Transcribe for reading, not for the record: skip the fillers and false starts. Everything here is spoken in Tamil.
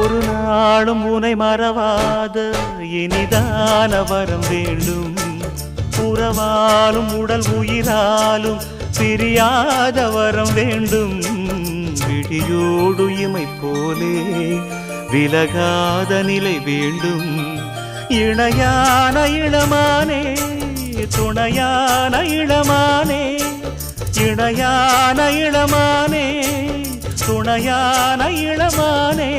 ஒரு நாளும் உனை மறவாத இனிதான வரம் வேண்டும். உறவாலும் உடல் உயிராலும் பிரியாத வரம் வேண்டும். விழியோடு இமை போலே விலகாத நிலை வேண்டும். இணையான இளமானே துணையான இளமானே, இணையான இளமானே துணையான இளமானே.